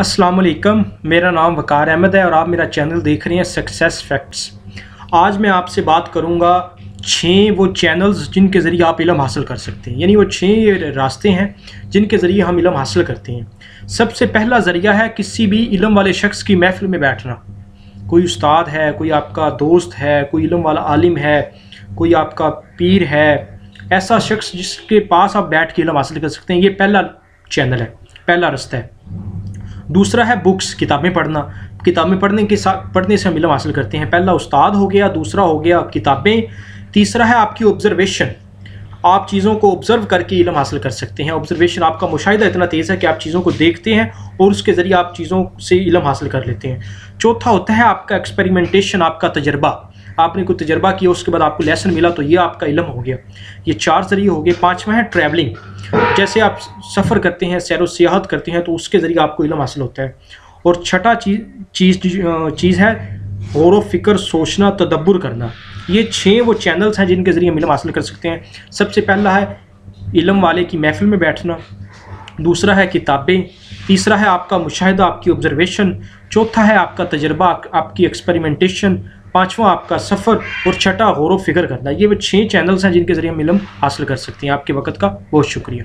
अस्सलाम वालेकुम, मेरा नाम वकार अहमद है और आप मेरा चैनल देख रहे हैं सक्सेस फैक्ट्स। आज मैं आपसे बात करूंगा 6 वो चैनल्स जिनके ज़रिए आप इल्म हासिल कर सकते हैं, यानी वो 6 रास्ते हैं जिनके ज़रिए हम इल्म हासिल करते हैं। सबसे पहला ज़रिया है किसी भी इल्म वाले शख्स की महफिल में बैठना। कोई उस्ताद है, कोई आपका दोस्त है, कोई इल्म वाला आलिम है, कोई आपका पीर है, ऐसा शख्स जिसके पास आप बैठ के इल्म हासिल कर सकते हैं। ये पहला चैनल है, पहला रास्ता है। दूसरा है बुक्स, किताबें पढ़ना। किताबें पढ़ने से हम इल्म हासिल करते हैं। पहला उस्ताद हो गया, दूसरा हो गया किताबें, तीसरा है आपकी ऑब्जर्वेशन। आप चीज़ों को ऑब्ज़र्व करके इल्म हासिल कर सकते हैं। ऑब्जर्वेशन, आपका मुशाहिदा इतना तेज़ है कि आप चीज़ों को देखते हैं और उसके ज़रिए आप चीज़ों से इल्म हासिल कर लेते हैं। चौथा होता है आपका एक्सपेरिमेंटेशन, आपका तजर्बा। आपने कोई तजर्बा किया, उसके बाद आपको लेसन मिला, तो ये आपका इल्म हो गया। ये 4 ज़रिए हो गए। 5वां है ट्रैवलिंग। जैसे आप सफ़र करते हैं, सैर व सियाहत करते हैं, तो उसके ज़रिए आपको इल्म हासिल होता है। और छठा चीज़ है गौर व फ़िक्र, सोचना, तदब्बुर करना। ये 6 वो चैनल्स हैं जिनके ज़रिए हम इल्म हासिल कर सकते हैं। सबसे पहला है इल्म वाले की महफिल में बैठना, दूसरा है किताबें, तीसरा है आपका मुशाहिदा, आपकी ऑब्जर्वेशन, चौथा है आपका तजर्बा, आपकी एक्सपेरिमेंटेशन, 5वां आपका सफ़र और छठा गौर व फ़िक्र करना। ये वो 6 चैनल्स हैं जिनके ज़रिए हम इल्म हासिल कर सकते हैं। आपके वक़्त का बहुत शुक्रिया।